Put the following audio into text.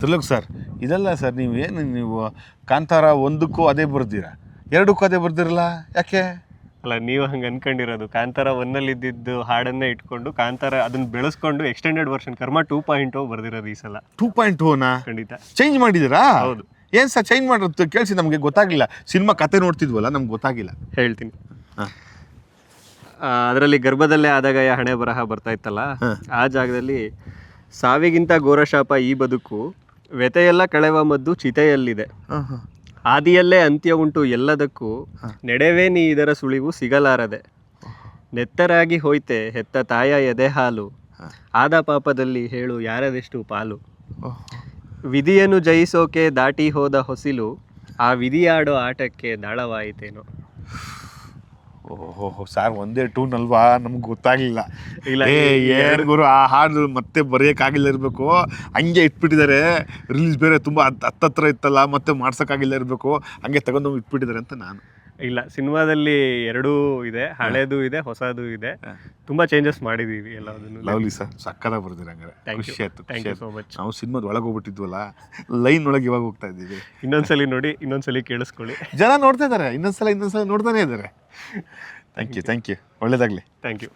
Trilok sir, ಇದೆಲ್ಲ sir ನೀವು ಕಾಂತಾರ 1ಕ್ಕೂ ಅದೇ ಬರ್ದಿರಾ, 2ಕ್ಕೂ ಅದೇ ಬರ್ದಿರಲ್ಲ, ಯಾಕೆ? ಅಲ್ಲ, ನೀವು ಹಂಗೆ ಅನ್ಕೊಂಡಿರೋದು. ಕಾಂತಾರ 1 ಇದ್ದಿದ್ದು ಹಾಡನ್ನೇ ಇಟ್ಕೊಂಡು ಕಾಂತಾರ ಅದನ್ನ ಬೆಳೆಸ್ಕೊಂಡು ಎಕ್ಸ್ಟೆಂಡೆಡ್ ವರ್ಷನ್ ಕರ್ಮ 2.0 ಬರ್ದಿರೋದು ಈ ಸಲ. 2.0ನಾ? ಖಂಡಿತ ಚೇಂಜ್ ಮಾಡಿದ್ದೀರಾ? ಹೌದು. ಏನು ಸರ್ ಚೇಂಜ್ ಮಾಡಿರೋದು ಕೇಳಿಸಿ, ನಮಗೆ ಗೊತ್ತಾಗಲಿಲ್ಲ. ಸಿನಿಮಾ ಕತೆ ನೋಡ್ತಿದ್ವಲ್ಲ, ನಮ್ಗೆ ಗೊತ್ತಾಗಿಲ್ಲ. ಹೇಳ್ತೀನಿ. ಅದರಲ್ಲಿ ಗರ್ಭದಲ್ಲೇ ಆದಾಗ ಹಣೆ ಬರಹ ಬರ್ತಾ ಇತ್ತಲ್ಲ, ಆ ಜಾಗದಲ್ಲಿ ಸಾವಿಗಿಂತ ಘೋರಶಾಪ ಈ ಬದುಕು, ವ್ಯತೆಯೆಲ್ಲ ಕಳೆವ ಮದ್ದು ಚಿತೆಯಲ್ಲಿದೆ, ಆದಿಯಲ್ಲೇ ಅಂತ್ಯ ಉಂಟು ಎಲ್ಲದಕ್ಕೂ, ನೆಡೆವೇ ನೀ ಇದರ ಸುಳಿವು ಸಿಗಲಾರದೆ, ನೆತ್ತರಾಗಿ ಹೋಯ್ತೆ ಹೆತ್ತ ತಾಯ ಎದೆ ಹಾಲು, ಆದ ಪಾಪದಲ್ಲಿ ಹೇಳು ಯಾರದೆಷ್ಟು ಪಾಲು, ವಿಧಿಯನ್ನು ಜಯಿಸೋಕೆ ದಾಟಿ ಹೋದ ಹೊಸಿಲು, ಆ ವಿಧಿಯಾಡೋ ಆಟಕ್ಕೆ ದಾಳವಾಯಿತೇನೋ. ಓಹೋ ಸರ್, ಒಂದೇ ಟೂನ್ ಅಲ್ವಾ, ನಮ್ಗೆ ಗೊತ್ತಾಗ್ಲಿಲ್ಲ. ಇಲ್ಲ, ಏನು ಗುರು, ಆ ಹಾಡು ಮತ್ತೆ ಬರೆಯೋಕ್ಕಾಗಿಲ್ಲ ಇರಬೇಕು, ಹಂಗೆ ಇಟ್ಬಿಟ್ಟಿದ್ದಾರೆ. ರಿಲೀಸ್ ಬೇರೆ ತುಂಬ ಹತ್ತತ್ರ ಇತ್ತಲ್ಲ, ಮತ್ತೆ ಮಾಡ್ಸೋಕ್ಕಾಗಿಲ್ಲ ಇರಬೇಕು, ಹಂಗೆ ತಗೊಂಡು ಇಟ್ಬಿಟ್ಟಿದ್ದಾರೆ ಅಂತ ನಾನು. ಇಲ್ಲ, ಸಿನಿಮಾದಲ್ಲಿ ಎರಡೂ ಇದೆ, ಹಳೇದು ಇದೆ, ಹೊಸದು ಇದೆ. ತುಂಬಾ ಚೇಂಜಸ್ ಮಾಡಿದೀವಿ ಎಲ್ಲದನ್ನು. ಲವ್ಲಿ ಸರ್, ಸಕ್ಕದಾಗಿ ಬರ್ದಿರ. ಹಂಗಾರೆ ಖುಷಿ ಆಯ್ತು. Thank you so much. ನಾವು ಸಿನಿಮಾದ ಒಳಗೆ ಹೋಗ್ಬಿಟ್ಟಿದ್ವಲ್ಲ, ಲೈನ್ ಒಳಗೆ ಇವಾಗ ಹೋಗ್ತಾ ಇದ್ದೀವಿ. ಇನ್ನೊಂದ್ಸಲಿ ನೋಡಿ, ಇನ್ನೊಂದ್ಸಲಿ ಕೇಳಿಸ್ಕೊಳ್ಳಿ. ಜನ ನೋಡ್ತಾ ಇದ್ದಾರೆ, ಇನ್ನೊಂದ್ಸಲ ನೋಡ್ತಾನೆ ಇದ್ದಾರೆ. ಥ್ಯಾಂಕ್ ಯು, ಒಳ್ಳೇದಾಗಲಿ. Thank you.